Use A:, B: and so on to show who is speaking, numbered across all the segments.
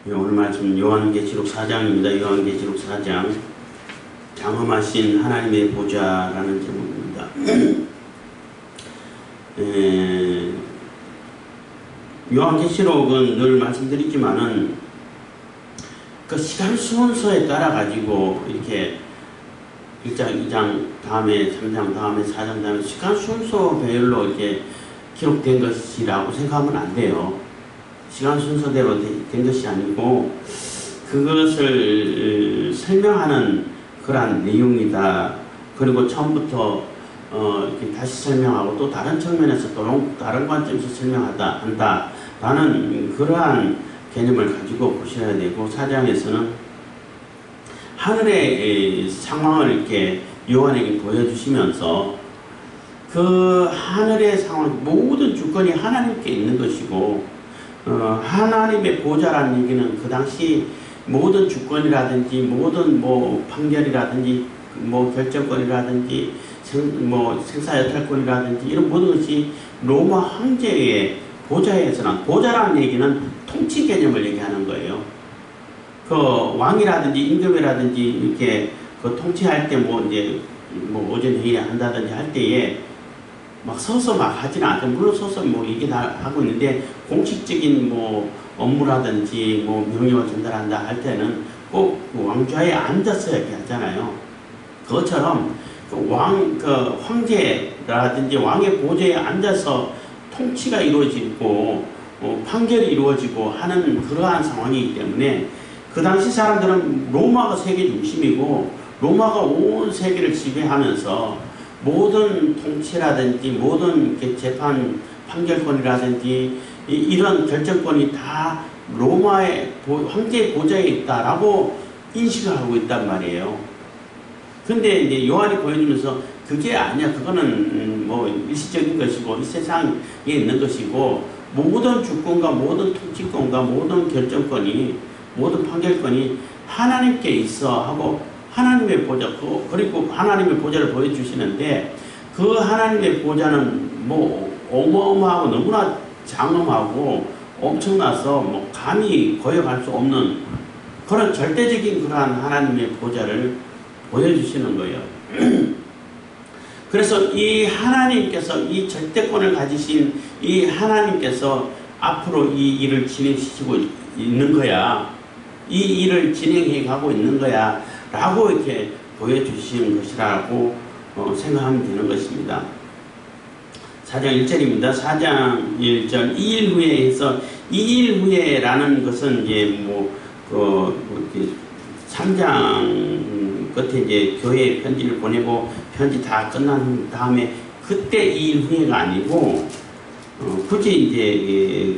A: 오늘 말씀 요한계시록 4장입니다. 요한계시록 4장 장엄하신 하나님의 보좌라는 제목입니다. 요한계시록은 늘 말씀드리지만은 그 시간 순서에 따라 가지고 이렇게 1장, 2장 다음에 3장 다음에 4장 다음에 시간 순서별로 이렇게 기록된 것이라고 생각하면 안 돼요. 시간 순서대로 된 것이 아니고 그것을 설명하는 그러한 내용이다. 그리고 처음부터 이렇게 다시 설명하고 또 다른 측면에서 또 다른 관점에서 한다라는 그러한 개념을 가지고 보셔야 되고, 4장에서는 하늘의 상황을 이렇게 요한에게 보여주시면서 그 하늘의 상황, 모든 주권이 하나님께 있는 것이고, 하나님의 보좌라는 얘기는 그 당시 모든 주권이라든지 모든 뭐 판결이라든지 뭐 결정권이라든지 생사여탈권이라든지 이런 모든 것이 로마 황제의 보좌에서는, 보좌라는 얘기는 통치 개념을 얘기하는 거예요. 그 왕이라든지 임금이라든지 이렇게 그 통치할 때 뭐 이제 뭐 오전 회의 한다든지 할 때에 막 서서 막 하지는 않죠. 물론 서서 뭐 얘기 다 하고 있는데 공식적인 뭐 업무라든지 뭐 명령을 전달한다 할 때는 꼭 왕좌에 앉아서 이렇게 하잖아요. 그것처럼 그 황제라든지 왕의 보좌에 앉아서 통치가 이루어지고 판결이 이루어지고 하는 그러한 상황이기 때문에 그 당시 사람들은 로마가 세계 중심이고 로마가 온 세계를 지배하면서 모든 통치라든지 모든 재판 판결권이라든지 이런 결정권이 다 로마의 황제의 보좌에 있다라고 인식을 하고 있단 말이에요. 근데 이제 요한이 보여주면서 그게 아니야. 그거는 뭐 일시적인 것이고 이 세상에 있는 것이고 모든 주권과 모든 통치권과 모든 결정권이 모든 판결권이 하나님께 있어 하고 하나님의 보좌, 그리고 하나님의 보좌를 보여주시는데 그 하나님의 보좌는 뭐 어마어마하고 너무나 장엄하고 엄청나서 뭐 감히 거역할 수 없는 그런 절대적인 그러한 하나님의 보좌를 보여주시는 거예요. 그래서 이 하나님께서 이 절대권을 가지신 이 하나님께서 앞으로 이 일을 진행시키고 있는 거야. 이 일을 진행해 가고 있는 거야. 라고 이렇게 보여주신 것이라고 생각하면 되는 것입니다. 4장 1절입니다. 4장 1절 2일 후에 해서 2일 후에라는 것은 이제 이렇게 3장 끝에 이제 교회에 편지를 보내고 편지 다 끝난 다음에 그때 2일 후에가 아니고 굳이 이제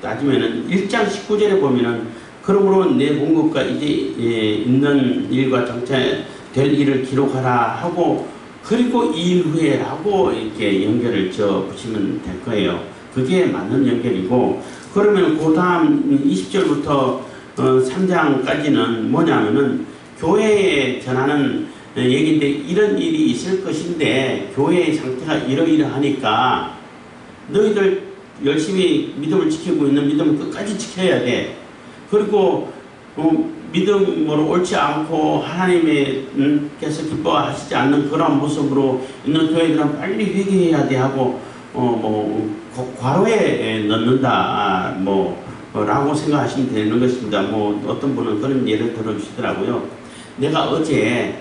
A: 따지면은 1장 19절에 보면은 그러므로 내 공급과 이제 있는 일과 정체될 일을 기록하라 하고 그리고 2일 후에라고 이렇게 연결을 붙이면 될 거예요. 그게 맞는 연결이고, 그러면 그 다음 20절부터 3장까지는 뭐냐면은 교회에 전하는 얘기인데 이런 일이 있을 것인데 교회의 상태가 이러이러하니까 너희들 열심히 믿음을 지키고 있는 믿음을 끝까지 지켜야 돼. 그리고 믿음으로 옳지 않고 하나님께서 기뻐하시지 않는 그런 모습으로 있는 교회들은 빨리 회개해야 돼 하고 과로에 넣는다 라고 생각하시면 되는 것입니다. 어떤 분은 그런 예를 들어주시더라고요. 내가 어제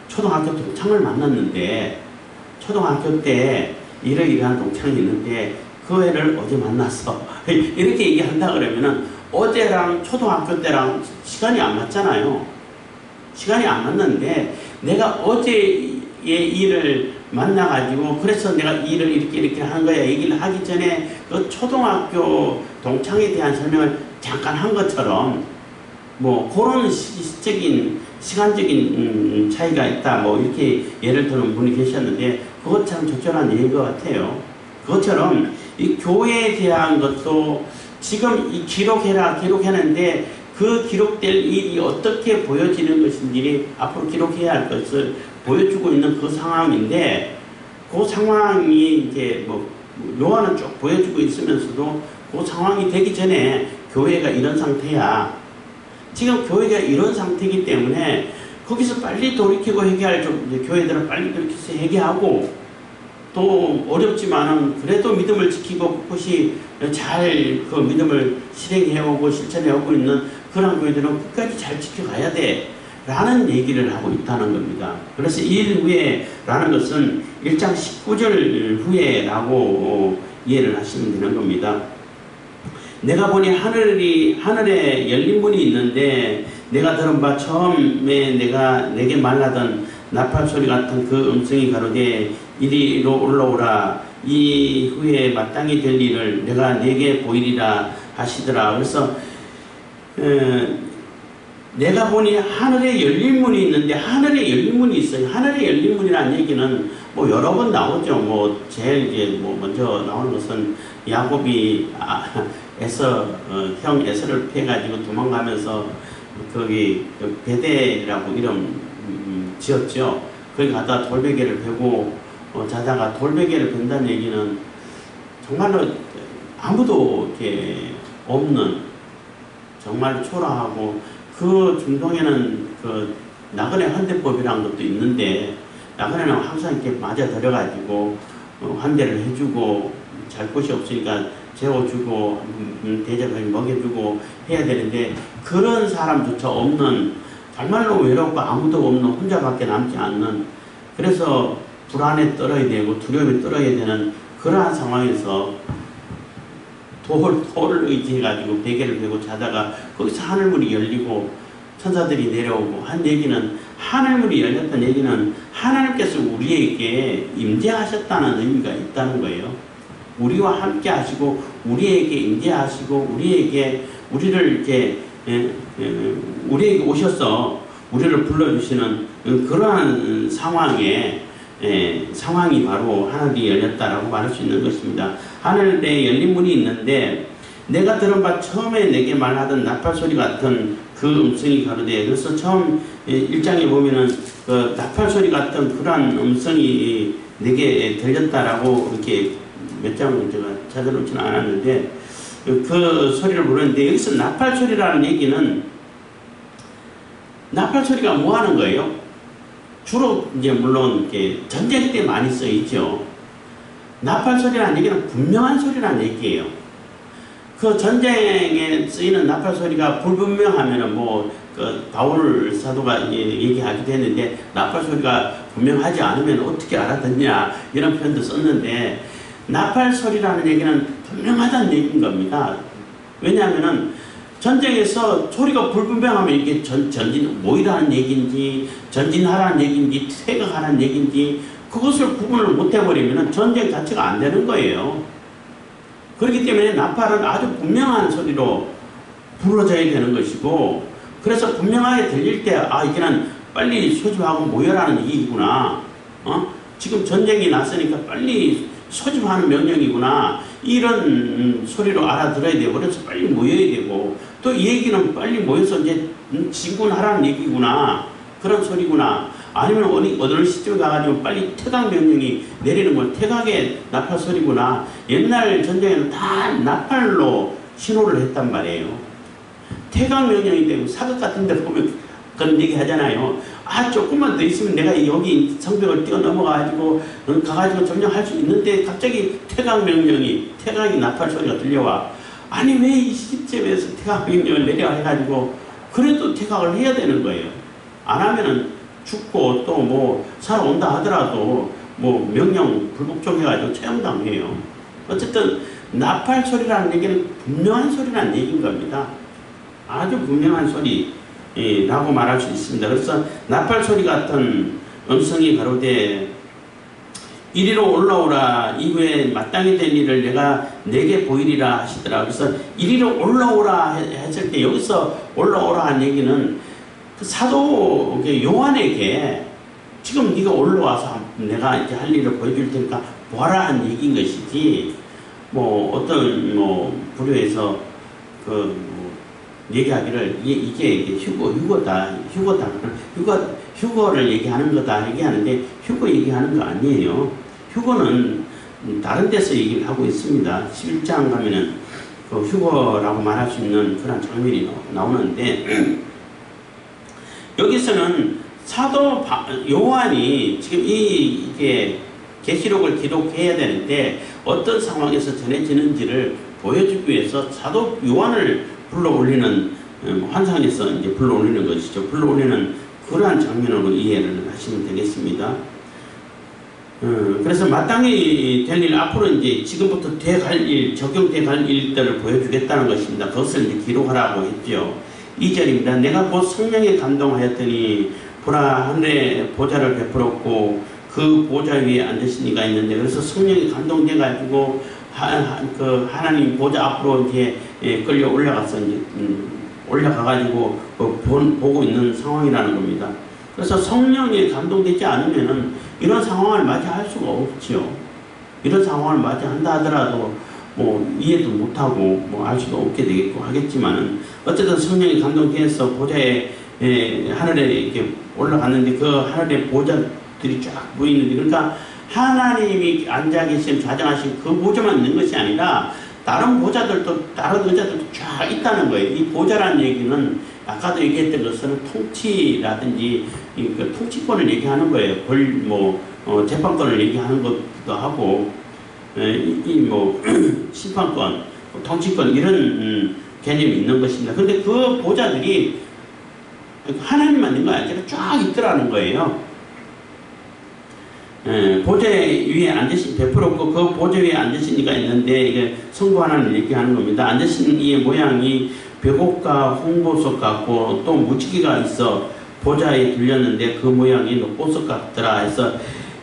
A: 초등학교 동창을 만났는데 초등학교 때 이러이러한 동창이 있는데 그 애를 어제 만났어. 이렇게 얘기한다 그러면은 어제랑 초등학교 때랑 시간이 안 맞잖아요. 시간이 안 맞는데 내가 어제의 일을 만나가지고 그래서 내가 일을 이렇게 하는 거야 얘기를 하기 전에 그 초등학교 동창에 대한 설명을 잠깐 한 것처럼 그런 시간적인 차이가 있다 이렇게 예를 드는 분이 계셨는데 그것 참 적절한 예인 것 같아요. 그것처럼 이 교회에 대한 것도 지금 이 기록하는데 그 기록될 일이 어떻게 보여지는 것인지 앞으로 기록해야 할 것을 보여주고 있는 그 상황인데 그 상황이 이제 요한은 쭉 보여주고 있으면서도 그 상황이 되기 전에 교회가 이런 상태야. 지금 교회가 이런 상태이기 때문에 거기서 빨리 돌이키고 회개할 좀 교회들은 빨리 돌이켜서 회개하고 또 어렵지만은 그래도 믿음을 지키고 꿋꿋이 잘 그 믿음을 실행해오고 실천해오고 있는 그런 교회들은 끝까지 잘 지켜가야 돼 라는 얘기를 하고 있다는 겁니다. 그래서 2일 후에 라는 것은 1장 19절 후에 라고 이해를 하시면 되는 겁니다. 내가 보니 하늘에 열린 문이 있는데 내가 들은 바 처음에 내게 말하던 나팔 소리 같은 그 음성이 가로되 이리로 올라오라. 이 후에 마땅히 될 일을 내가 네게 보이리라 하시더라. 그래서 내가 보니 하늘에 열린 문이 있는데 하늘에 열린 문이 있어요. 하늘에 열린 문이라는 얘기는 뭐 여러 번 나오죠. 뭐 제일 이제 뭐 먼저 나오는 것은 야곱이 형 에서를 피해가지고 도망가면서 거기 베델이라고 이름 지었죠. 거기 가다 돌베개를 베고 자다가 돌베개를 벤다는 얘기는 정말로 아무도 이렇게 없는 정말 초라하고 그 중동에는 그 나그네 환대법이라는 것도 있는데 나그네는 항상 이렇게 맞아들여가지고 환대를 해주고 잘 곳이 없으니까 재워주고 대접을 먹여주고 해야 되는데 그런 사람조차 없는 정말로 외롭고 아무도 없는 혼자밖에 남지 않는 그래서 불안에 떨어야 되고 두려움에 떨어야 되는 그러한 상황에서 돌을 의지해가지고 베개를 베고 자다가 거기서 하늘문이 열리고 천사들이 내려오고 한 얘기는 하늘문이 열렸다는 얘기는 하나님께서 우리에게 임재하셨다는 의미가 있다는 거예요. 우리와 함께 하시고 우리에게 임재하시고 우리를 이렇게 우리에게 오셔서 우리를 불러주시는 그러한 상황이 바로 하늘이 열렸다라고 말할 수 있는 것입니다. 하늘에 열린 문이 있는데 내가 들은 바 처음에 내게 말하던 나팔 소리 같은 그 음성이 가로되 그래서 처음 1장에 보면은 그 나팔 소리 같은 그러한 음성이 내게 들렸다라고 이렇게 몇 장을 제가 찾아놓지는 않았는데 그 소리를 부르는데 여기서 나팔 소리라는 얘기는 나팔 소리가 뭐 하는 거예요? 주로 이제 물론 이렇게 전쟁 때 많이 쓰이죠. 나팔 소리라는 얘기는 분명한 소리라는 얘기예요. 그 전쟁에 쓰이는 나팔 소리가 불분명하면은 그 바울 사도가 얘기하기도 했는데 나팔 소리가 분명하지 않으면 어떻게 알아듣냐 이런 표현도 썼는데 나팔 소리라는 얘기는 분명하다는 얘기인 겁니다. 왜냐하면은 전쟁에서 소리가 불분명하면 이게 전진 모이라는 얘기인지 전진하라는 얘기인지 퇴각하라는 얘기인지 그것을 구분을 못 해버리면 전쟁 자체가 안 되는 거예요. 그렇기 때문에 나팔은 아주 분명한 소리로 부러져야 되는 것이고 그래서 분명하게 들릴 때 이게는 빨리 소집하고 모여라는 얘기구나. 지금 전쟁이 났으니까 빨리 소집하는 명령이구나. 이런 소리로 알아들어야 되고 그래서 빨리 모여야 되고 또 이 얘기는 빨리 모여서 이제 진군하라는 얘기구나. 그런 소리구나. 아니면 어느 시점에 가가지고 빨리 퇴각 명령이 내리는 건 퇴각의 나팔 소리구나. 옛날 전쟁에는 다 나팔로 신호를 했단 말이에요. 퇴각 명령이 되고 사극 같은 데 보면 그런 얘기 하잖아요. 조금만 더 있으면 내가 여기 성벽을 뛰어넘어가지고 가가지고 점령할 수 있는데 갑자기 퇴각이 나팔 소리가 들려와. 아니 왜 이 시점에서 퇴각 명령을 내려 해가지고 그래도 퇴각을 해야 되는 거예요. 안 하면은 죽고 또 살아온다 하더라도 명령 불복종해가지고 처형당해요. 어쨌든 나팔 소리라는 얘기는 분명한 소리라는 얘기인 겁니다. 아주 분명한 소리라고 말할 수 있습니다. 그래서 나팔 소리 같은 음성이 가로되 이리로 올라오라. 이후에 마땅히 될 일을 내가 네게 보이리라 하시더라. 그래서 이리로 올라오라 했을 때 여기서 올라오라 한 얘기는 그 사도 요한에게 지금 네가 올라와서 내가 이제 할 일을 보여줄 테니까 보아라 한 얘기인 것이지 어떤 부류에서 얘기하기를 이게 휴거를 얘기하는 거다 얘기하는데 휴거 얘기하는 거 아니에요. 휴거는 다른 데서 얘기를 하고 있습니다. 11장 가면은 그 휴거라고 말할 수 있는 그런 장면이 나오는데 여기서는 사도 요한이 지금 이게 계시록을 기록해야 되는데 어떤 상황에서 전해지는지를 보여주기 위해서 사도 요한을 불러올리는 환상에서 이제 불러올리는 것이죠. 불러올리는 그러한 장면으로 이해를 하시면 되겠습니다. 그래서 마땅히 될 일, 앞으로 이제 지금부터 돼갈 일, 적용돼 갈 일들을 보여주겠다는 것입니다. 그것을 이제 기록하라고 했죠. 2절입니다. 내가 곧 성령에 감동하였더니 보라 하늘에 보좌를 베풀었고 그 보좌 위에 앉으신 이가 있는데, 그래서 성령이 감동돼 가지고 그 하나님 보좌 앞으로 이제 끌려 올라가서 이제 올라가 가지고 보고 있는 상황이라는 겁니다. 그래서 성령에 감동되지 않으면은 이런 상황을 맞이할 수가 없지요. 이런 상황을 맞이한다 하더라도 뭐 이해도 못하고 뭐 알 수도 없게 되겠고 하겠지만은 어쨌든 성령이 감동돼서 보좌에 하늘에 이렇게 올라갔는데 그 하늘에 보좌들이 쫙 보이는데, 그러니까 하나님이 앉아 계신 좌정하신 그 보좌만 있는 것이 아니라 다른 보좌들도 다른 의자들도 쫙 있다는 거예요. 이 보좌라는 얘기는 아까도 얘기했던 것은 통치라든지 그 통치권을 얘기하는 거예요. 재판권을 얘기하는 것도 하고 심판권, 통치권 이런 개념이 있는 것입니다. 그런데 그 보좌들이 하나님만 있는 거 아니라 쫙 있더라는 거예요. 보좌 위에 앉으신 베풀었고 그 보좌 위에 앉으신 이가 있는데, 이게 성부 하나님을 얘기하는 겁니다. 앉으신 이의 모양이 벽옥과 홍보석 같고 또 무지개가 있어 보좌에 들렸는데 그 모양이 녹보석 같더라 해서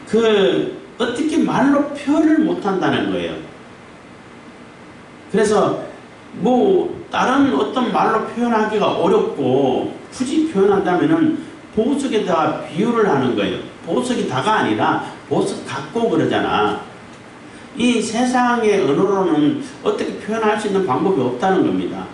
A: 그 어떻게 말로 표현을 못한다는 거예요. 그래서 뭐 다른 어떤 말로 표현하기가 어렵고 굳이 표현한다면은 보석에다가 비유를 하는 거예요. 보석이 다가 아니라 보석 같고 그러잖아. 이 세상의 언어로는 어떻게 표현할 수 있는 방법이 없다는 겁니다.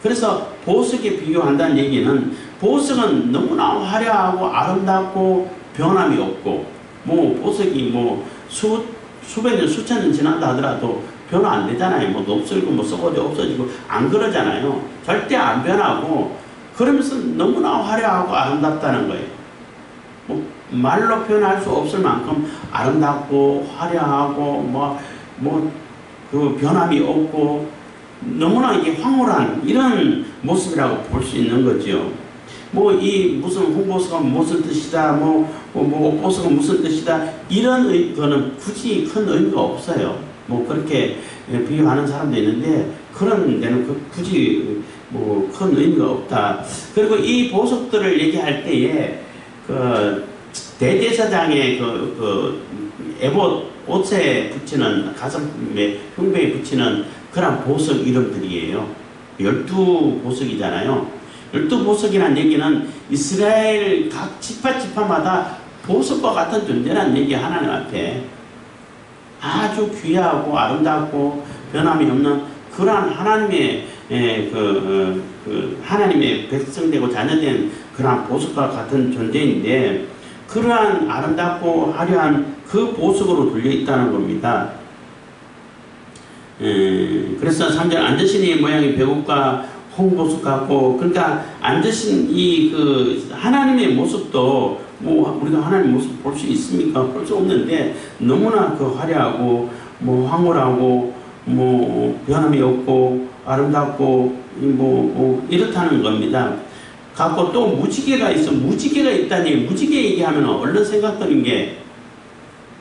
A: 그래서 보석에 비유한다는 얘기는 보석은 너무나 화려하고 아름답고 변함이 없고, 뭐 보석이 뭐 수백 년 수천 년 지난다 하더라도 변화 안 되잖아요. 뭐 녹슬고 뭐 썩어져 없어지고 안 그러잖아요. 절대 안 변하고 그러면서 너무나 화려하고 아름답다는 거예요. 뭐 말로 표현할 수 없을 만큼 아름답고 화려하고 그 변함이 없고 너무나 이게 황홀한 이런 모습이라고 볼 수 있는 거죠. 뭐 이 무슨 홍보석은 무슨 뜻이다, 뭐 옷보석은 무슨 뜻이다, 이런 거는 굳이 큰 의미가 없어요. 뭐 그렇게 비유하는 사람도 있는데 그런 데는 굳이 뭐 큰 의미가 없다. 그리고 이 보석들을 얘기할 때에 그 대제사장의 그 에봇 옷에 붙이는 가슴에 흉배에 붙이는 그런 보석 이름들이에요. 12보석이잖아요. 12보석이라는 얘기는 이스라엘 각 지파마다 보석과 같은 존재라는 얘기, 하나님 앞에 아주 귀하고 아름답고 변함이 없는 그러한 하나님의 하나님의 백성되고 자녀된 그러한 보석과 같은 존재인데, 그러한 아름답고 화려한 그 보석으로 둘려 있다는 겁니다. 그래서 3절 앉으신 이의 모양이 벽옥과 홍보석 같고, 그러니까 앉으신 이 그 하나님의 모습도 뭐 우리가 하나님의 모습 볼 수 있습니까? 볼 수 없는데 너무나 그 화려하고 뭐 황홀하고 뭐 변함이 없고 아름답고 뭐 이렇다는 겁니다. 갖고 또 무지개가 있어. 무지개가 있다니, 무지개 얘기하면 얼른 생각드는 게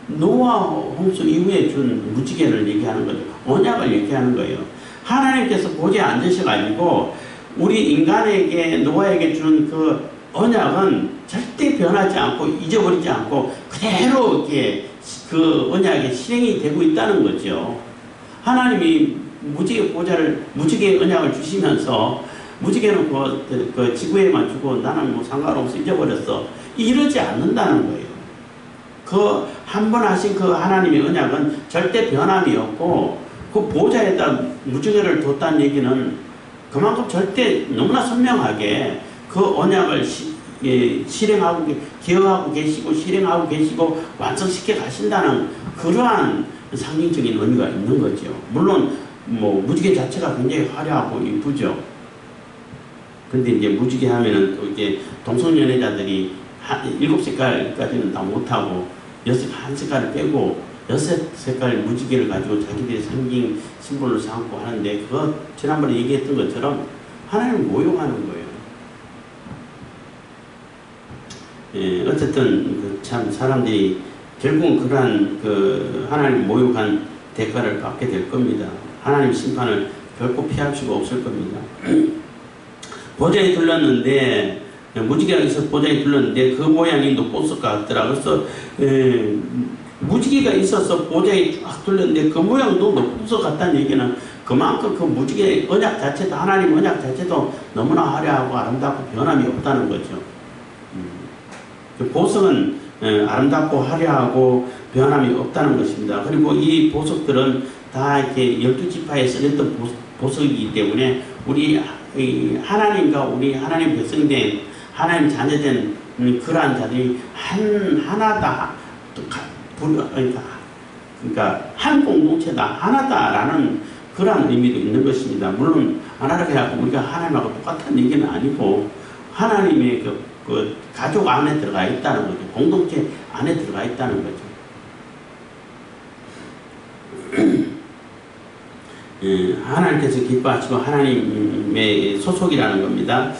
A: 노아 홍수 이후에 준 무지개를 얘기하는 거죠. 언약을 얘기하는 거예요. 하나님께서 보좌에 앉으셔가지고 우리 인간에게 노아에게 준 그 언약은 절대 변하지 않고 잊어버리지 않고 그대로 이렇게 그 언약이 실행이 되고 있다는 거죠. 하나님이 무지개 언약을 주시면서 무지개는 그 지구에만 주고 나는 뭐 상관없어 잊어버렸어, 이러지 않는다는 거예요. 그 한 번 하신 그 하나님의 언약은 절대 변함이 없고, 그 보좌에다 무지개를 뒀다는 얘기는 그만큼 절대 너무나 선명하게 그 언약을 실행하고 기억하고 계시고 실행하고 계시고 완성시켜 가신다는 그러한 상징적인 의미가 있는 거죠. 물론 뭐 무지개 자체가 굉장히 화려하고 이쁘죠. 근데 이제 무지개 하면은 또 이제 동성연애자들이 7색깔까지는 다 못하고 한 색깔을 빼고 6색깔 무지개를 가지고 자기들이 생긴 심볼로 삼고 하는데, 그거 지난번에 얘기했던 것처럼 하나님을 모욕하는 거예요. 예, 어쨌든 참 사람들이 결국은 그러한 하나님 모욕한 대가를 받게 될 겁니다. 하나님 심판을 결코 피할 수가 없을 겁니다. 보좌에 둘렀는데, 무지개가 있어서 보좌에 둘렀는데 그 모양이 녹보석 같더라. 그래서 무지개가 있어서 보좌에 쫙 둘렀는데 그 모양도 녹보석 같다는 얘기는 그만큼 그 무지개 언약 자체도, 하나님 언약 자체도 너무나 화려하고 아름답고 변함이 없다는 거죠. 그 보석은 아름답고 화려하고 변함이 없다는 것입니다. 그리고 이 보석들은 다 이렇게 12지파에 쓰였던 보석이기 때문에 우리 하나님과 우리 하나님 백성된 하나님 자녀된 그러한 자들이 하나다, 그러니까 한 공동체다, 하나다라는 그러한 의미도 있는 것입니다. 물론 하나라고 해갖고 우리가 하나님하고 똑같은 얘기는 아니고 하나님의 그 가족 안에 들어가 있다는 거죠. 공동체 안에 들어가 있다는 거죠. 하나님께서 기뻐하시고 하나님의 소속이라는 겁니다.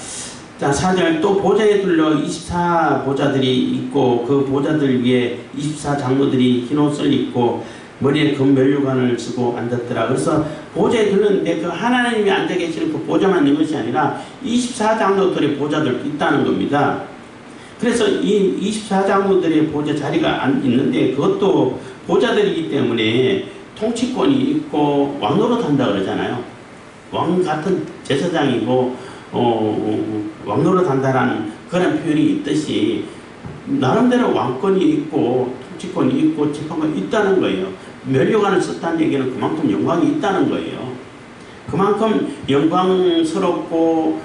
A: 자, 4절, 또 보좌에 둘러 24보좌들이 있고 그 보좌들 위에 24장로들이 흰옷을 입고 머리에 금면류관을 쓰고 앉았더라. 그래서 보좌에 둘렀는데 그 하나님이 앉아 계시는 그 보좌만 있는 것이 아니라 24장로들의 보좌들도 있다는 겁니다. 그래서 이 24장로들의 보좌 자리가 있는데 그것도 보좌들이기 때문에 통치권이 있고 왕노릇 한다 그러잖아요. 왕 같은 제사장이고 왕노릇 한다라는 그런 표현이 있듯이 나름대로 왕권이 있고 통치권이 있고 재판권이 있다는 거예요. 면류관을 썼다는 얘기는 그만큼 영광이 있다는 거예요. 그만큼 영광스럽고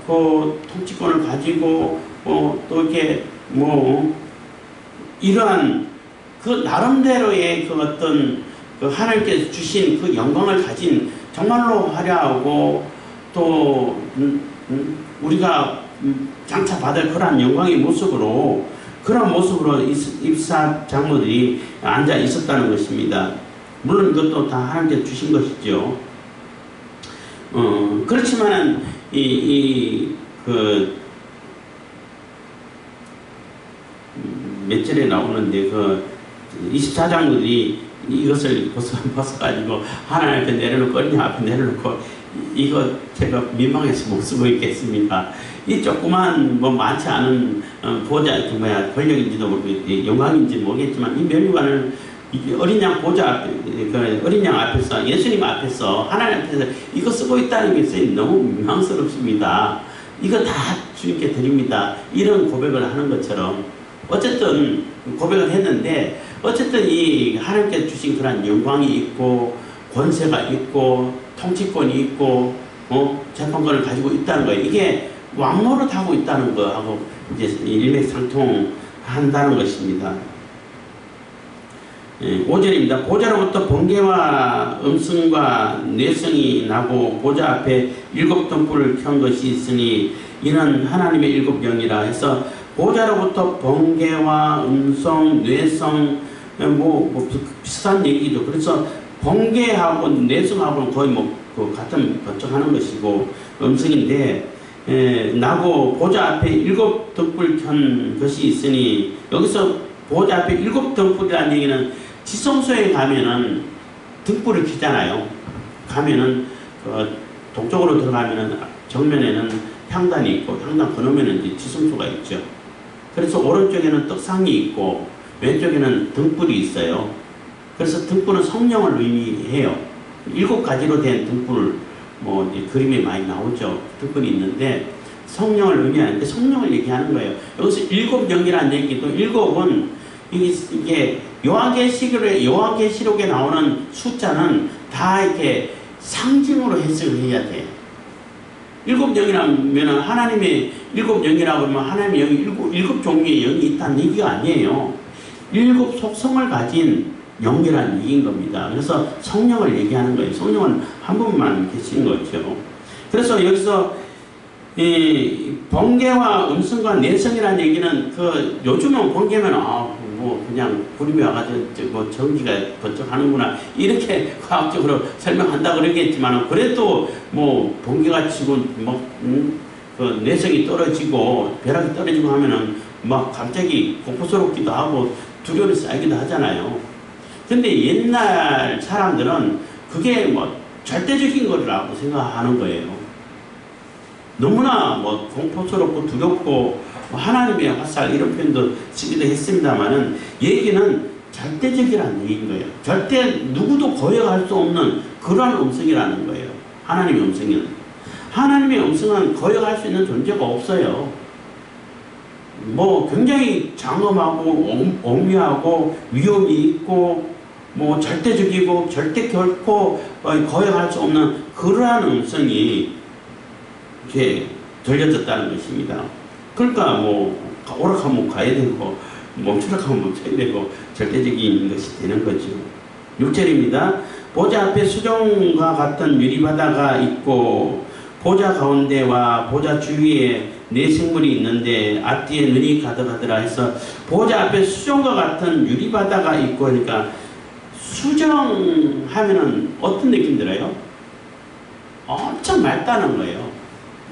A: 그 통치권을 가지고 또 이렇게 이러한 그 나름대로의 그 어떤 그 하나님께서 주신 그 영광을 가진 정말로 화려하고 또 우리가 장차 받을 그러한 영광의 모습으로, 그런 모습으로 24장로들이 앉아 있었다는 것입니다. 물론 이것도 다 하나님께서 주신 것이죠. 그렇지만은 몇 절에 나오는데 그 24장로들이 이것을 벗어가지고 하나님 앞에 내려놓고 어린 양 앞에 내려놓고 이거 제가 민망해서 못 쓰고 있겠습니까? 이 조그만 많지 않은 권력인지도 모르겠고 영광인지 모르겠지만 이 면류관을 어린 양 보좌 앞에, 어린 양 앞에서, 예수님 앞에서, 하나님 앞에서 이거 쓰고 있다는 것이 너무 민망스럽습니다. 이거 다 주님께 드립니다. 이런 고백을 하는 것처럼 어쨌든 고백을 했는데, 어쨌든 이 하나님께 주신 그런 영광이 있고 권세가 있고 통치권이 있고 재판권을 가지고 있다는 거예요. 이게 왕노릇하고 있다는 거하고 이제 일맥상통한다는 것입니다. 5절입니다. 보좌로부터 번개와 음성과 뇌성이 나고 보좌 앞에 7등불을 켠 것이 있으니 이는 하나님의 7영이라 해서 보좌로부터 번개와 음성, 뇌성 비슷한 얘기죠. 그래서 번개하고 뇌성하고는 거의 같은 거쳐가는 것이고 음성인데 나고 보좌 앞에 7등불 켠 것이 있으니, 여기서 보좌 앞에 7등불이라는 얘기는 지성소에 가면은 등불을 켜잖아요. 가면은 동쪽으로 들어가면은 정면에는 향단이 있고 향단 건너면은 이제 지성소가 있죠. 그래서 오른쪽에는 떡상이 있고 왼쪽에는 등불이 있어요. 그래서 등불은 성령을 의미해요. 7가지로 된 등불, 이제 그림에 많이 나오죠. 등불이 있는데 성령을 의미하는데 성령을 얘기하는 거예요. 여기서 7영이라는 얘기도 7은 이게 요한계시록에 나오는 숫자는 다 이렇게 상징으로 해석을 해야 돼. 7영이라면 하나님의 7영이라고 하면 하나님의 영이 7 종류의 영이 있다는 얘기가 아니에요. 7 속성을 가진 연결한 얘기인 겁니다. 그래서 성령을 얘기하는 거예요. 성령은 한 분만 계신 거죠. 그래서 여기서 이 번개와 음성과 내성이라는 얘기는 그 요즘은 번개면 뭐 그냥 구름이 와가지고 뭐 전기가 번쩍 하는구나 이렇게 과학적으로 설명한다 그러겠지만 그래도 뭐 번개가 치고 그 내성이 떨어지고 벼락이 떨어지고 하면은 막 갑자기 공포스럽기도 하고 두려움이 쌓이기도 하잖아요. 근데 옛날 사람들은 그게 뭐 절대적인 거라고 생각하는 거예요. 너무나 뭐 공포스럽고 두렵고 뭐 하나님의 화살 이런 표현도 쓰기도 했습니다만은 얘기는 절대적이라는 얘기인 거예요. 절대 누구도 거역할 수 없는 그러한 음성이라는 거예요. 하나님의 음성은. 하나님의 음성은 거역할 수 있는 존재가 없어요. 뭐 굉장히 장엄하고 오묘하고 위험이 있고 뭐 절대적이고 절대 결코 거역할 수 없는 그러한 음성이 이렇게 들려졌다는 것입니다. 그러니까 뭐 오락하면 가야 되고 멈추락하면 멈춰야 되고 절대적인 것이 되는 거죠. 6절입니다. 보좌 앞에 수정과 같은 유리바다가 있고 보좌 가운데와 보좌 주위에 네 생물이 있는데 앞뒤에 눈이 가득하더라 해서 보좌 앞에 수정과 같은 유리바다가 있고 그러니까 수정하면은 어떤 느낌 들어요? 엄청 맑다는 거예요.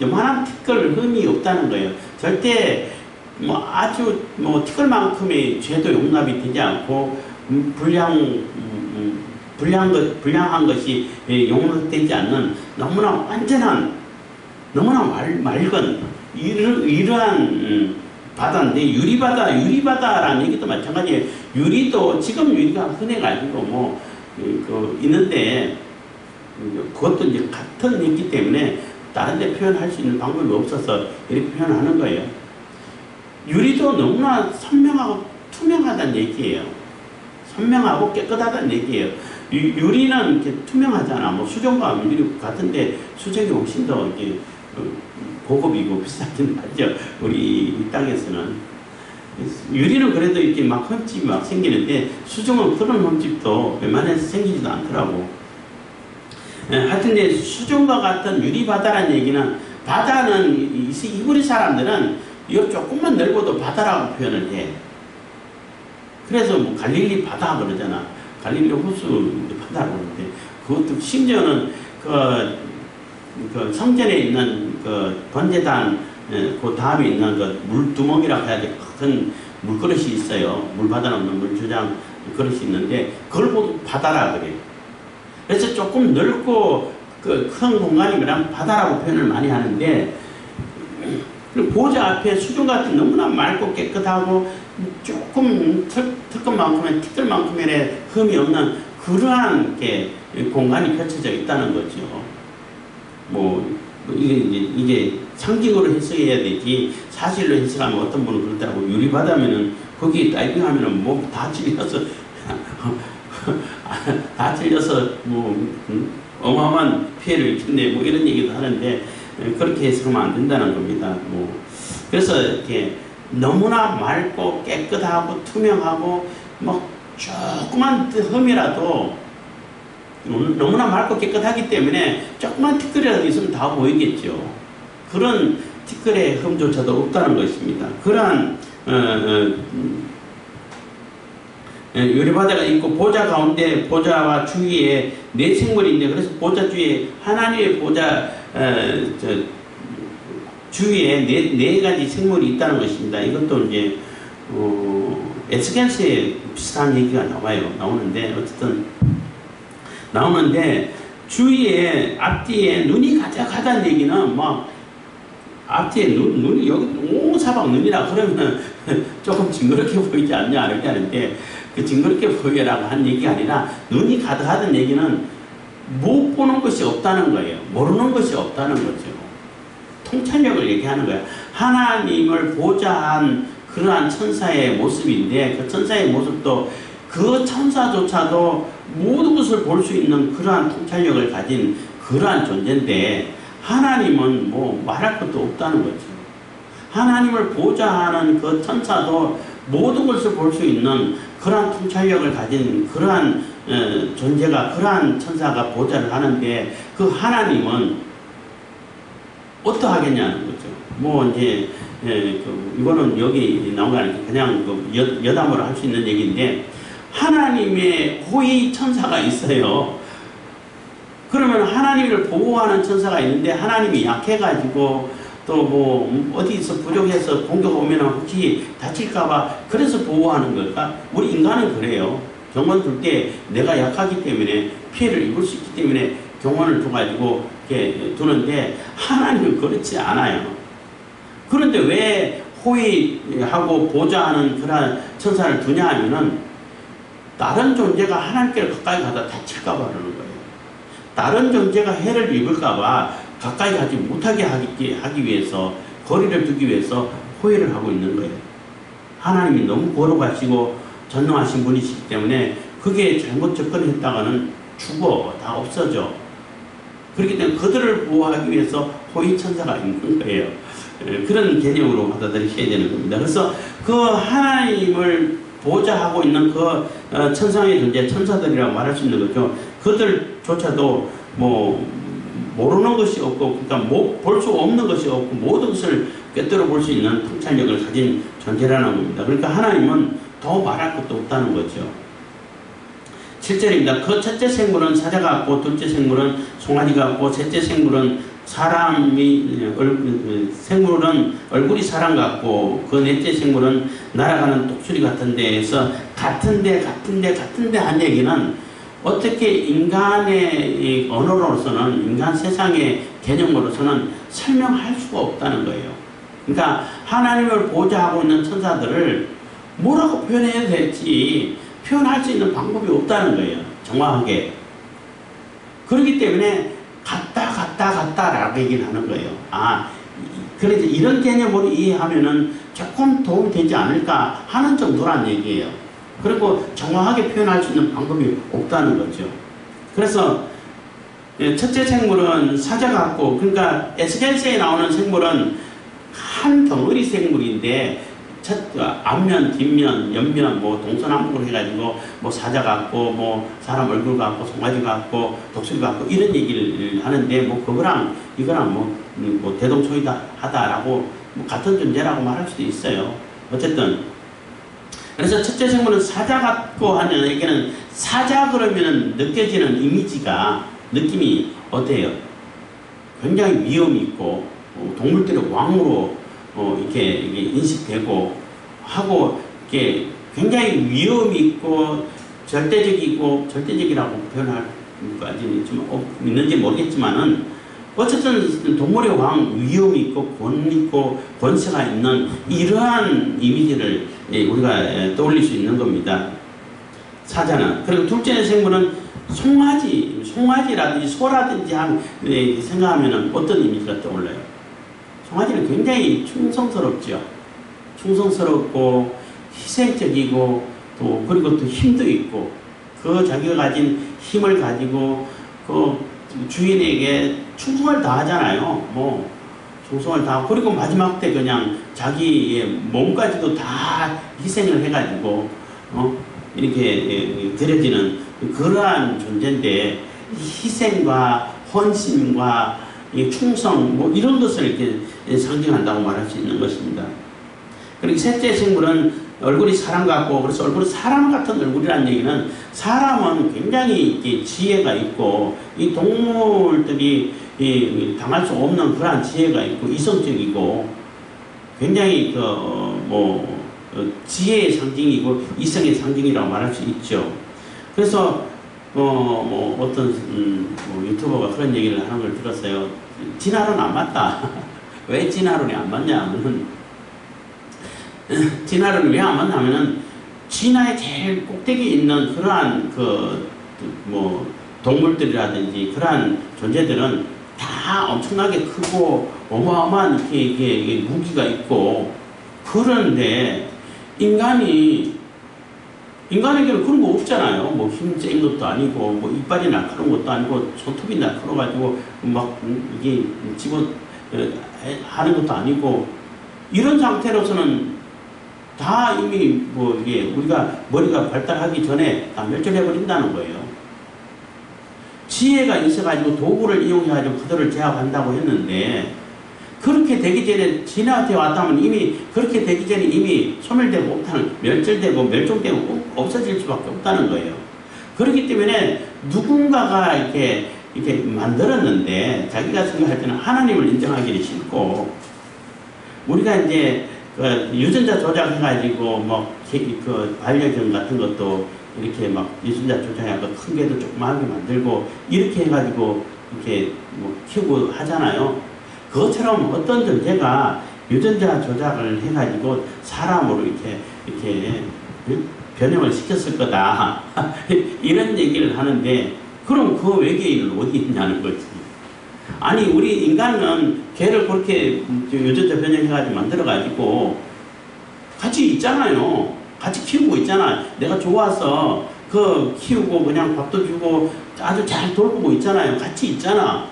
A: 요만한 티끌 흠이 없다는 거예요. 절대 뭐 아주 뭐 티끌만큼의 죄도 용납이 되지 않고 불량한 것이 용납되지 않는 너무나 완전한 너무나 맑은 이러한 바다인데 유리바다라는 얘기도 마찬가지예요. 유리도 지금 유리가 흔해가지고 뭐 있는데 그것도 이제 같은 있기 때문에 다른 데 표현할 수 있는 방법이 없어서 이렇게 표현하는 거예요. 유리도 너무나 선명하고 투명하다는 얘기예요. 선명하고 깨끗하다는 얘기예요. 유리는 이렇게 투명하잖아. 뭐 수정과 유리 같은데 수정이 훨씬 더 이렇게 고급이고 비싸긴 하죠. 우리 이 땅에서는. 유리는 그래도 이렇게 막 흠집이 막 생기는데 수정은 그런 흠집도 웬만해서 생기지도 않더라고. 하여튼 이제 수정과 같은 유리바다라는 얘기는 바다는 이브리 사람들은 이거 조금만 넓어도 바다라고 표현을 해. 그래서 뭐 갈릴리 바다 그러잖아. 갈릴리 호수 바다라고 그러는데 그것도 심지어는 그 성전에 있는 그 번제단 그 다음에 있는 그 물두멍이라고 해야 돼. 큰 물그릇이 있어요. 물 받아놓는 물주장 그릇이 있는데 그걸 보고 바다라 그래요. 그래서 조금 넓고 그 큰 공간이면 바다라고 표현을 많이 하는데 보좌 앞에 수중 같은 너무나 맑고 깨끗하고 조금 털끝만큼의 티끌만큼의 흠이 없는 그러한 공간이 펼쳐져 있다는 거죠. 뭐 이게 상징으로 해석해야 되지 사실로 해석하면 어떤 분은 그렇다고 유리바다면은 거기 다이빙하면은 뭐 다 찔려서 다 찔려서 뭐 어마어마한 피해를 입힌데 뭐 이런 얘기도 하는데 그렇게 해석하면 안 된다는 겁니다. 뭐 그래서 이렇게 너무나 맑고 깨끗하고 투명하고 뭐 조그만 흠이라도 너무나 맑고 깨끗하기 때문에 조그만 티끌이라도 있으면 다 보이겠죠. 그런 티끌의 흠조차도 없다는 것입니다. 그러한 유리바다가 있고 보좌 가운데 보좌와 주위에 네 생물이 있는데 그래서 보좌 주위에 하나님의 보좌 주위에 네 가지 생물이 있다는 것입니다. 이것도 이제 에스겔서에 비슷한 얘기가 나오는데 어쨌든 나오는데 주위에 앞뒤에 눈이 가득하다는 얘기는 막 앞뒤에 눈이 여기 온 사방 눈이라 그러면 조금 징그럽게 보이지 않냐 이렇게 하는데 그 징그럽게 보이라고 한 얘기가 아니라 눈이 가득하다는 얘기는 못 보는 것이 없다는 거예요. 모르는 것이 없다는 거죠. 통찰력을 얘기하는 거예요. 하나님을 보좌한 그러한 천사의 모습인데 그 천사의 모습도 그 천사조차도 모든 것을 볼 수 있는 그러한 통찰력을 가진 그러한 존재인데 하나님은 뭐 말할 것도 없다는 거죠. 하나님을 보좌하는 그 천사도 모든 것을 볼 수 있는 그러한 통찰력을 가진 그러한 존재가, 그러한 천사가 보좌를 하는데 그 하나님은 어떠하겠냐는 거죠. 뭐 이제 이거는 여기 나온 거 아니고 그냥 여담으로 할 수 있는 얘기인데, 하나님의 호위 천사가 있어요. 그러면 하나님을 보호하는 천사가 있는데 하나님이 약해가지고 또 뭐 어디서 부족해서 공격 오면 혹시 다칠까봐 그래서 보호하는 걸까? 우리 인간은 그래요. 경원 둘 때 내가 약하기 때문에 피해를 입을 수 있기 때문에 경원을 둬가지고 이렇게 두는데, 하나님은 그렇지 않아요. 그런데 왜 호위하고 보좌하는 그런 천사를 두냐 하면은 다른 존재가 하나님께 가까이 가다 다칠까봐 그러는 거예요. 다른 존재가 해를 입을까봐 가까이 가지 못하게 하기 위해서, 거리를 두기 위해서 호위를 하고 있는 거예요. 하나님이 너무 거룩하시고 전능하신 분이시기 때문에 그게 잘못 접근했다가는 죽어, 다 없어져. 그렇기 때문에 그들을 보호하기 위해서 호위 천사가 있는 거예요. 그런 개념으로 받아들이셔야 되는 겁니다. 그래서 그 하나님을 보좌하고 있는 그 천상의 존재, 천사들이라고 말할 수 있는 거죠. 그들조차도 뭐 모르는 것이 없고, 그러니까 볼 수 없는 것이 없고 모든 것을 꿰뚫어 볼 수 있는 통찰력을 가진 존재라는 겁니다. 그러니까 하나님은 더 말할 것도 없다는 거죠. 7절입니다. 그 첫째 생물은 사자 같고, 둘째 생물은 송아지 같고, 셋째 생물은 생물은 얼굴이 사람 같고, 그 넷째 생물은 날아가는 독수리 같은데 해서 같은데 한 얘기는 어떻게 인간의 언어로서는, 인간 세상의 개념으로서는 설명할 수가 없다는 거예요. 그러니까 하나님을 보좌하고 있는 천사들을 뭐라고 표현해야 될지 표현할 수 있는 방법이 없다는 거예요. 정확하게. 그렇기 때문에 같다라고 얘기를 하는 거예요. 그래서 이런 개념으로 이해하면은 조금 도움이 되지 않을까 하는 정도란 얘기예요. 그리고 정확하게 표현할 수 있는 방법이 없다는 거죠. 그래서 첫째 생물은 사자 같고, 그러니까 에스겔서에 나오는 생물은 한 덩어리 생물인데, 앞면, 뒷면, 옆면, 뭐 동서남북으로 해가지고 뭐 사자 같고, 뭐 사람 얼굴 같고, 송아지 같고, 독수리 같고 이런 얘기를 하는데, 뭐 그거랑 이거랑 뭐 대동소이하다라고 뭐 같은 존재라고 말할 수도 있어요. 어쨌든 그래서 첫째 생물은 사자 같고 하는 얘기는, 사자 그러면은 느껴지는 이미지가, 느낌이 어때요? 굉장히 위험이 있고, 동물들의 왕으로 이렇게 인식되고 하고, 이렇게 굉장히 위험이 있고 절대적이라고 표현할 까지는 있는지 모르겠지만은, 어쨌든 동물의 왕, 위험이 있고 권 있고 권세가 있는 이러한 이미지를 우리가 떠올릴 수 있는 겁니다. 사자는. 그리고 둘째 생물은 송아지라든지 소라든지 생각하면 어떤 이미지가 떠올라요? 송아지는 굉장히 충성스럽죠. 충성스럽고 희생적이고, 그리고 또 힘도 있고, 그 자기가 가진 힘을 가지고 그 주인에게 충성을 다하잖아요. 뭐 충성을 다하고, 그리고 마지막 때 그냥 자기의 몸까지도 다 희생을 해가지고 이렇게 드려지는 그러한 존재인데, 희생과 헌신과 충성 뭐 이런 것을 이렇게 상징한다고 말할 수 있는 것입니다. 그리고 셋째 생물은 얼굴이 사람 같고, 그래서 얼굴이 사람 같은 얼굴이라는 얘기는, 사람은 굉장히 지혜가 있고, 이 동물들이 당할 수 없는 그러한 지혜가 있고, 이성적이고, 굉장히 지혜의 상징이고 이성의 상징이라고 말할 수 있죠. 그래서 어떤 유튜버가 그런 얘기를 하는 걸 들었어요. 진화론 안 맞다. 왜 진화론이 안 맞냐 하면은, 진화론이 왜 안 맞냐면은, 진화의 제일 꼭대기에 있는 그러한 동물들이라든지 그러한 존재들은 다 엄청나게 크고 어마어마한 이게 무기가 있고, 그런데 인간에게는 그런 거 없잖아요. 뭐 힘 센 것도 아니고, 뭐 이빨이 날카로운 것도 아니고, 손톱이 날카로워가지고 막 이게 하는 것도 아니고, 이런 상태로서는 다 이미 뭐 이게 우리가 머리가 발달하기 전에 다 멸절해버린다는 거예요. 지혜가 있어가지고 도구를 이용해가지고 그들을 제압한다고 했는데 그렇게 되기 전에 진화되어 왔다면 이미 그렇게 되기 전에 이미 소멸되고 없다는 멸절되고 멸종되고 없어질 수밖에 없다는 거예요. 그렇기 때문에 누군가가 이렇게 만들었는데 자기가 생각할 때는 하나님을 인정하기는 싫고 우리가 이제 그 유전자 조작해가지고 뭐 그 반려견 같은 것도 이렇게 막 유전자 조작해서 큰 개도 조그맣게 만들고 이렇게 해가지고 이렇게 뭐 키우고 하잖아요. 그것처럼 어떤 존재가 유전자 조작을 해가지고 사람으로 이렇게 변형을 시켰을 거다 이런 얘기를 하는데 그럼 그 외계인은 어디 있냐는 거지. 아니 우리 인간은 개를 그렇게 유전자 변형해가지고 만들어가지고 같이 있잖아요. 같이 키우고 있잖아. 내가 좋아서 그 키우고 그냥 밥도 주고 아주 잘 돌보고 있잖아요. 같이 있잖아.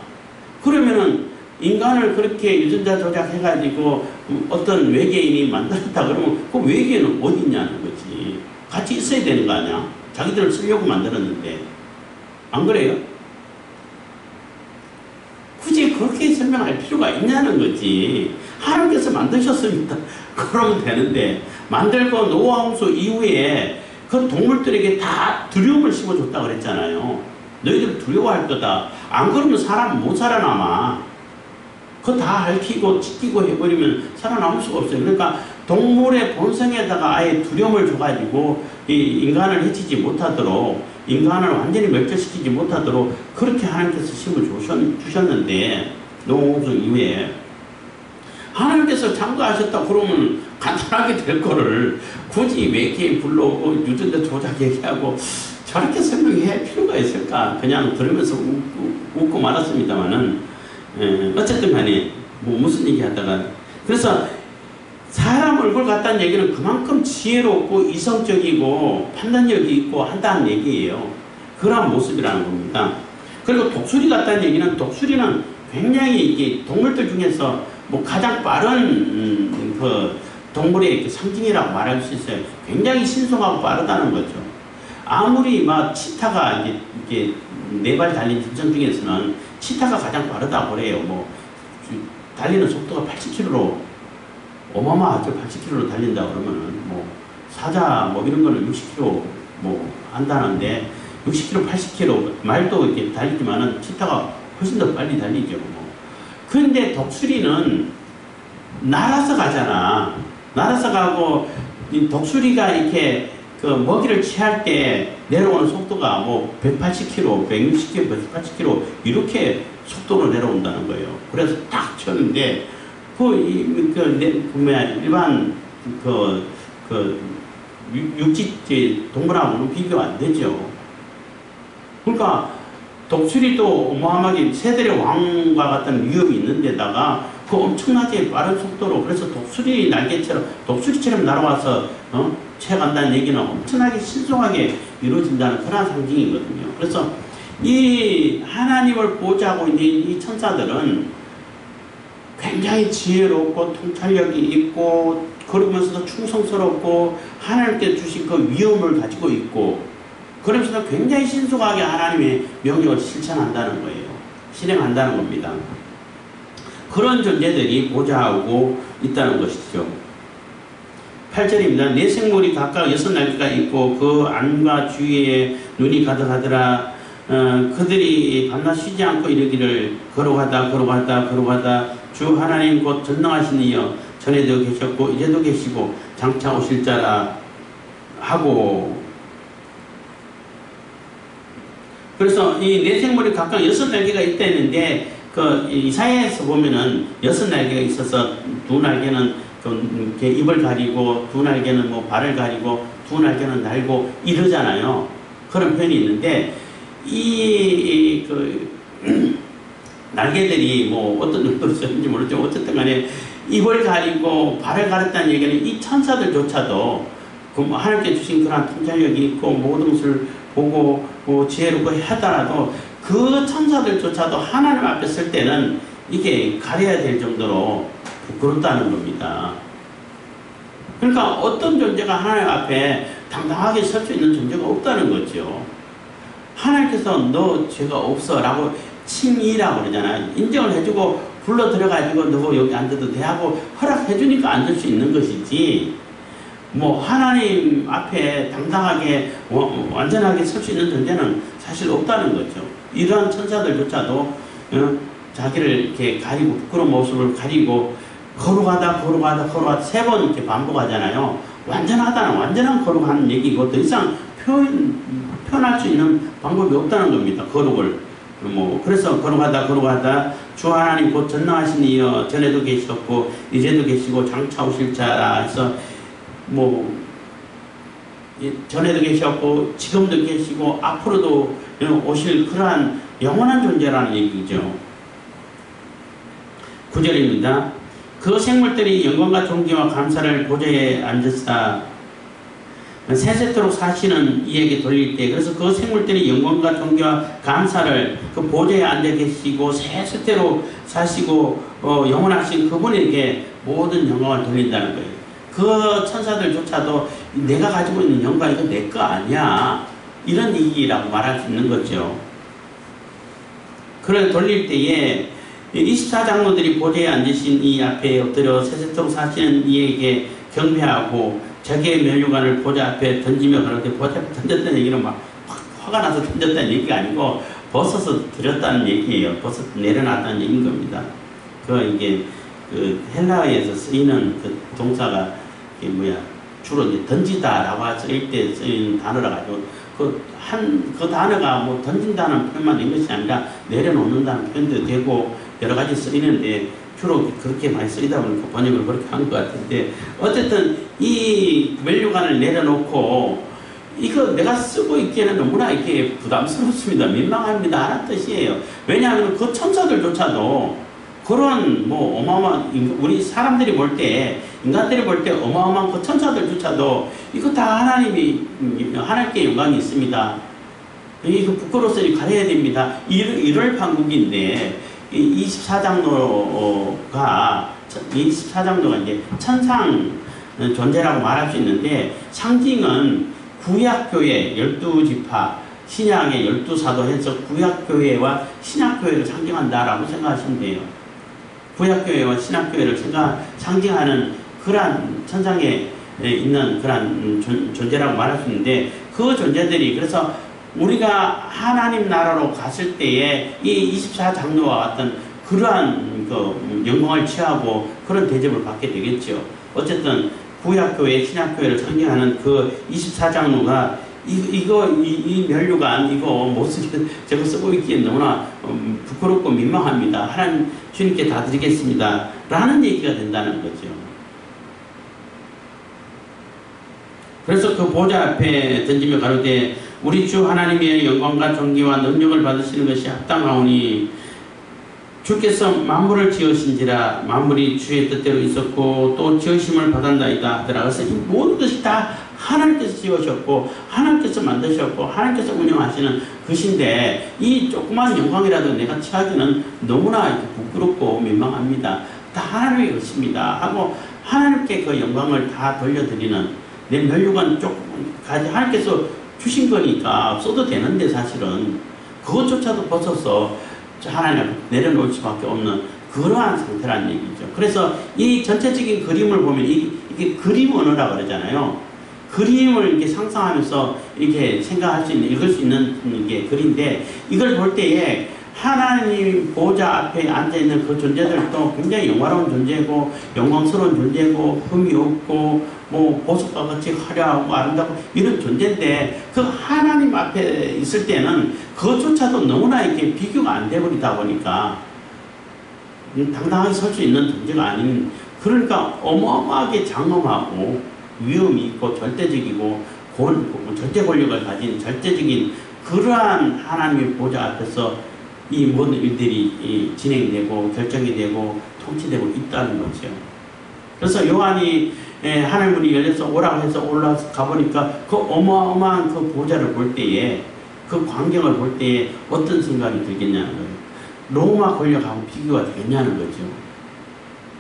A: 그러면은 인간을 그렇게 유전자 조작해가지고 어떤 외계인이 만들었다 그러면 그 외계인은 어디 있냐는 거지. 같이 있어야 되는 거 아니야. 자기들을 쓰려고 만들었는데. 안 그래요? 굳이 그렇게 설명할 필요가 있냐는 거지. 하나님께서 만드셨습니다. 그러면 되는데 만들고 노아 홍수 이후에 그 동물들에게 다 두려움을 심어줬다고 그랬잖아요. 너희들 두려워할 거다. 안 그러면 사람 못 살아남아. 그거 다 핥히고 찢기고 해버리면 살아남을 수가 없어요. 그러니까 동물의 본성에다가 아예 두려움을 줘가지고 이 인간을 해치지 못하도록 인간을 완전히 멸절시키지 못하도록 그렇게 하나님께서 힘을 주셨는데 노홍수 이후에 하나님께서 창조하셨다 그러면 간단하게 될 거를 굳이 외계인 불러오고 유전자 조작 얘기하고 저렇게 설명할 필요가 있을까? 그냥 들으면서 웃고 말았습니다만은 어쨌든 간에 뭐 무슨 얘기 하다가 그래서 사람 얼굴 같다는 얘기는 그만큼 지혜롭고 이성적이고 판단력이 있고 한다는 얘기예요. 그런 모습이라는 겁니다. 그리고 독수리 같다는 얘기는 독수리는 굉장히 이게 동물들 중에서 뭐 가장 빠른 그 동물의 상징이라고 말할 수 있어요. 굉장히 신속하고 빠르다는 거죠. 아무리 막 치타가 이게 네 발 달린 짐승 중에서는 치타가 가장 빠르다고 그래요. 뭐 달리는 속도가 80km로 어마어마하죠. 80km로 달린다 그러면은 뭐 사자 뭐 이런 거는 60km 뭐 한다는데 60km, 80km 말도 이렇게 달리지만은 치타가 훨씬 더 빨리 달리죠. 뭐. 근데 독수리는 날아서 가잖아. 날아서 가고 이 독수리가 이렇게 그 먹이를 취할 때 내려오는 속도가 뭐 180km, 160km, 180km 이렇게 속도로 내려온다는 거예요. 그래서 딱 쳤는데 일반 육지 동물하고는 비교가 안 되죠. 그러니까 독수리도 어마어마하게 새들의 왕과 같은 위협이 있는 데다가 그 엄청나게 빠른 속도로 그래서 독수리처럼 날아와서 채간다는 얘기는 엄청나게 신속하게 이루어진다는 그런 상징이거든요. 그래서 이 하나님을 보호하고 있는 이 천사들은 굉장히 지혜롭고 통찰력이 있고 그러면서도 충성스럽고 하나님께 주신 그 위엄을 가지고 있고 그러면서도 굉장히 신속하게 하나님의 명령을 실천한다는 거예요. 실행한다는 겁니다. 그런 존재들이 보좌하고 있다는 것이죠. 8절입니다. 네 생물이 각각 6날개가 있고 그 안과 주위에 눈이 가득하더라. 그들이 밤낮 쉬지 않고 이르기를 걸어가다 주 하나님 곧 전능하신 이여 전에도 계셨고 이제도 계시고 장차 오실 자라 하고 그래서 이 네 생물이 각각 6날개가 있다 했는데 그 이사야에서 보면은 6날개가 있어서 2날개는 이렇게 입을 가리고 2날개는 뭐 발을 가리고 2날개는 날고 이러잖아요. 그런 표현이 있는데 날개들이 뭐 어떤 정도로 쓰는지 모르지만 어쨌든 간에 입을 가리고 발을 가렸다는 얘기는 이 천사들조차도 하나님께 주신 그런 통찰력이 있고 모든 것을 보고 뭐 지혜롭고 하더라도 그 천사들조차도 하나님 앞에 설 때는 이게 가려야 될 정도로 부끄럽다는 겁니다. 그러니까 어떤 존재가 하나님 앞에 당당하게 설 수 있는 존재가 없다는 거죠. 하나님께서 너 죄가 없어 라고 칭의라고 그러잖아요. 인정을 해주고 불러 들어가지고 너 여기 앉아도 돼 하고 허락해주니까 앉을 수 있는 것이지, 뭐 하나님 앞에 당당하게 완전하게 설 수 있는 존재는 사실 없다는 거죠. 이러한 천사들조차도 자기를 이렇게 가리고 부끄러운 모습을 가리고 거룩하다 세 번 이렇게 반복하잖아요. 완전한 거룩한 얘기고 더 이상 표현할 수 있는 방법이 없다는 겁니다. 거룩을. 그래서 거룩하다 주 하나님 곧 전능하신 이여 전에도 계셨고 이제도 계시고 장차 오실 자라 해서 전에도 계셨고 지금도 계시고 앞으로도 오실 그러한 영원한 존재라는 얘기죠. 9절입니다. 그 생물들이 영광과 존귀와 감사를 보좌에 앉으시다 세세토록 사시는 이에게 돌릴 때, 그래서 그 생물들이 영광과 존귀와 감사를 그 보좌에 앉아 계시고 세세토록 사시고 영원하신 그분에게 모든 영광을 돌린다는 거예요. 그 천사들조차도 내가 가지고 있는 영광 이거 내 거 아니야 이런 얘기라고 말할 수 있는 거죠. 그래 돌릴 때에 24장로들이 보좌에 앉으신 이 앞에 엎드려 세세토록 사시는 이에게 경배하고 자기의 면류관을 보좌 앞에 던지며 그렇게 보좌 앞에 던졌다는 얘기는 막 화가 나서 던졌다는 얘기가 아니고 벗어서 드렸다는 얘기예요. 벗어 내려놨다는 얘기인 겁니다. 이게 그 헬라어에서 쓰이는 그 동사가 주로 이제 던지다라고 쓰일 때 쓰이는 단어라 가지고 그 단어가 뭐 던진다는 표현만 된 것이 아니라 내려놓는다는 표현도 되고 여러 가지 쓰이는데 주로 그렇게 많이 쓰이다 보니까 번역을 그렇게 한 것 같은데, 어쨌든 이 면류관을 내려놓고 이거 내가 쓰고 있기에는 너무나 이렇게 부담스럽습니다. 민망합니다 하는 뜻이에요. 왜냐하면 그 천사들조차도 그런 어마어마한 우리 사람들이 볼 때 인간들이 볼 때 어마어마한 그 천사들조차도 이거 다 하나님께 영광이 있습니다. 이거 부끄러워서 가려야 됩니다. 이럴 판국인데 24장로가 이제 천상 존재라고 말할 수 있는데, 상징은 구약교회 12지파 신약의 12사도 해서 구약교회와 신약교회를 상징한다라고 생각하시면 돼요. 구약교회와 신약교회를 상징하는 그러한 천상에 있는 그러한 존재라고 말할 수 있는데, 그 존재들이 그래서 우리가 하나님 나라로 갔을 때에 이 24장로와 같은 그러한 영광을 취하고 그런 대접을 받게 되겠죠. 어쨌든 구약교회, 신약교회를 상징하는 그 24장로가 이 면류관 이거 못 쓰게 제가 쓰고 있기엔 너무나 부끄럽고 민망합니다. 하나님 주님께 다 드리겠습니다 라는 얘기가 된다는 거죠. 그래서 그 보좌 앞에 던지며 가로되 우리 주 하나님의 영광과 존귀와 능력을 받으시는 것이 합당하오니 주께서 만물을 지으신지라 만물이 주의 뜻대로 있었고 또 지으심을 받았나이다 하더라. 그래서 이 모든 것이 다 하나님께서 지으셨고 하나님께서 만드셨고 하나님께서 운영하시는 것인데, 이 조그만 영광이라도 내가 취하기는 너무나 부끄럽고 민망합니다. 다 하나님의 것입니다 하고 하나님께 그 영광을 다 돌려드리는, 내 면류관 조금 하나님께서 주신 거니까 써도 되는데 사실은 그것조차도 벗어서 하나님 내려놓을 수밖에 없는 그러한 상태라는 얘기죠. 그래서 이 전체적인 그림을 보면 이게 그림 언어라고 그러잖아요. 그림을 이렇게 상상하면서 이렇게 생각할 수 있는, 읽을 수 있는 게 글인데, 이걸 볼 때에 하나님 보좌 앞에 앉아있는 그 존재들도 굉장히 영화로운 존재고 영광스러운 존재고 흠이 없고 보석과 같이 화려하고 아름답고 이런 존재인데, 그 하나님 앞에 있을 때는 그것조차도 너무나 이렇게 비교가 안 돼버리다 보니까 당당하게 설 수 있는 존재가 아닌, 그러니까 어마어마하게 장엄하고 위험이 있고 절대적이고 절대 권력을 가진 절대적인 그러한 하나님의 보좌 앞에서 이 모든 일들이 진행되고 결정이 되고 통치되고 있다는 거죠. 그래서 요한이 하늘 문이 열려서 오라고 해서 올라가 보니까 그 어마어마한 그 보좌를 볼 때에, 그 광경을 볼 때에 어떤 생각이 들겠냐는 거예요. 로마 권력하고 비교가 되겠냐는 거죠.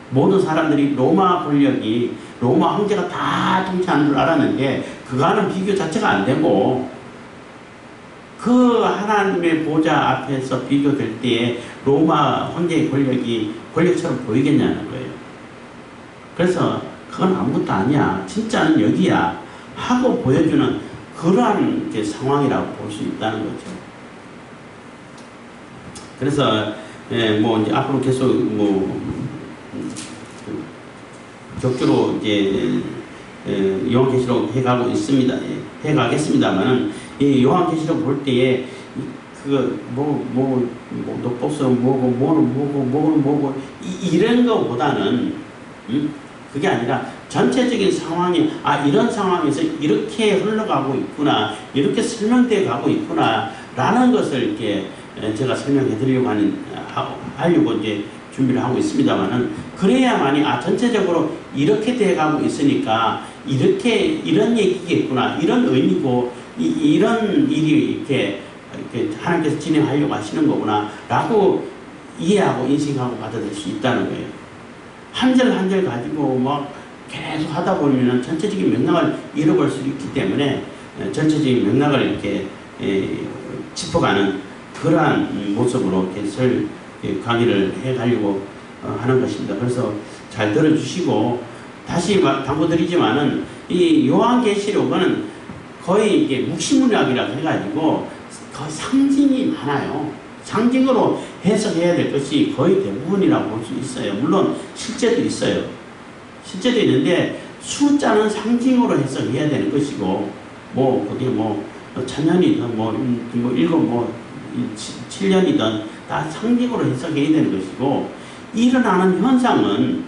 A: 모든 사람들이 로마 권력이 로마 황제가 다 통치하는 줄 알았는데 그거는 비교 자체가 안 되고 그 하나님의 보좌 앞에서 비교될 때에 로마 황제의 권력이 권력처럼 보이겠냐는 거예요. 그래서 그건 아무것도 아니야. 진짜는 여기야. 하고 보여주는 그러한 상황이라고 볼 수 있다는 거죠. 그래서 뭐 이제 앞으로 계속 뭐 격주로 이제 요한계시록 해가고 있습니다. 해가겠습니다만은 이 요한계시록 볼 때에 녹보서 뭐고 이런 거보다는 그게 아니라 전체적인 상황이 이런 상황에서 이렇게 흘러가고 있구나, 이렇게 설명되어 가고 있구나 라는 것을 이렇게 제가 설명해 드리려고 하려고 이제 준비를 하고 있습니다만은 그래야만이 전체적으로 이렇게 돼 가고 있으니까 이런 얘기겠구나, 이런 의미고 이런 일이 이렇게 하나님께서 진행하려고 하시는 거구나 라고 이해하고 인식하고 받아들일 수 있다는 거예요. 한 절 한 절 가지고 막 계속 하다 보면 전체적인 맥락을 잃어버릴 수 있기 때문에 전체적인 맥락을 이렇게 짚어가는 그러한 모습으로 이렇게 강의를 해가려고 하는 것입니다. 그래서 잘 들어주시고, 다시 당부드리지만은 이 요한계시록은 거의 이게 묵시문학이라고 해가지고 거의 상징이 많아요. 상징으로 해석해야 될 것이 거의 대부분이라고 볼 수 있어요. 물론 실제도 있어요. 실제도 있는데 숫자는 상징으로 해석해야 되는 것이고, 그게 1000년이든 7년이든 다 상징으로 해석해야 되는 것이고, 일어나는 현상은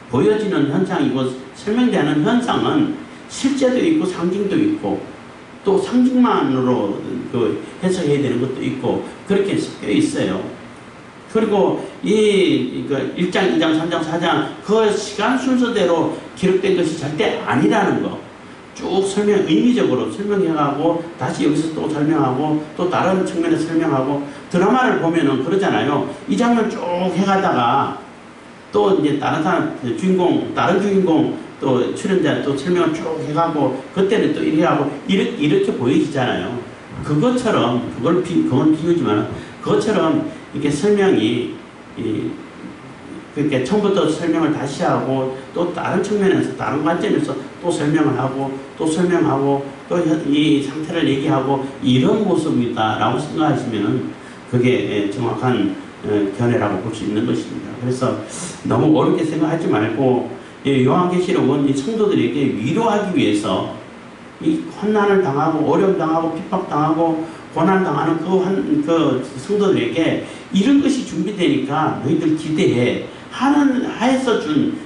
A: 보여지는 현상이고 설명되는 현상은 실제도 있고 상징도 있고 또 상징만으로 해석해야 되는 것도 있고 그렇게 섞여 있어요. 그리고 이 1장, 2장, 3장, 4장 그 시간 순서대로 기록된 것이 절대 아니라는 거. 쭉 의미적으로 설명해가고 다시 여기서 또 설명하고 또 다른 측면에서 설명하고, 드라마를 보면은 그러잖아요. 이 장면 쭉 해가다가 또 이제 다른 주인공 또 출연자 또 설명을 쭉 해가고 그때는 또 이렇게 하고 이렇게 보이잖아요. 그건 비유지만 그것처럼 이렇게 설명이 그렇게 처음부터 설명을 다시 하고 또 다른 측면에서 다른 관점에서 또 설명을 하고 또 설명하고 또 이 상태를 얘기하고 이런 모습이다라고 생각하시면은 그게 정확한 견해라고 볼 수 있는 것입니다. 그래서 너무 어렵게 생각하지 말고 요한계시록은 이 성도들에게 위로하기 위해서 이 환난을 당하고 어려움 당하고 핍박 당하고 고난 당하는 그 성도들에게 이런 것이 준비되니까 너희들 기대해 하에서 준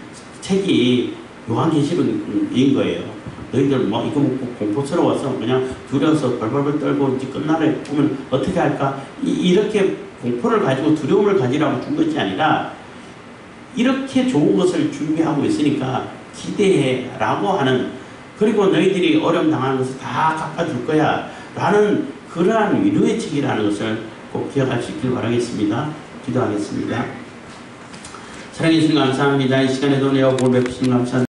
A: 책이 요한계시록인 거예요. 너희들 이거 공포스러워서 그냥 두려워서 벌벌벌 떨고 이제 끝나래 보면 어떻게 할까? 이렇게 공포를 가지고 두려움을 가지라고 준 것이 아니라 이렇게 좋은 것을 준비하고 있으니까 기대해 라고 하는, 그리고 너희들이 어려움 당하는 것을 다 갚아줄 거야 라는 그러한 위로의 책이라는 것을 꼭 기억할 수 있길 바라겠습니다. 기도하겠습니다. 사랑해 주님 감사합니다. 이 시간에도 내가 볼 베푸시니 감사합니다.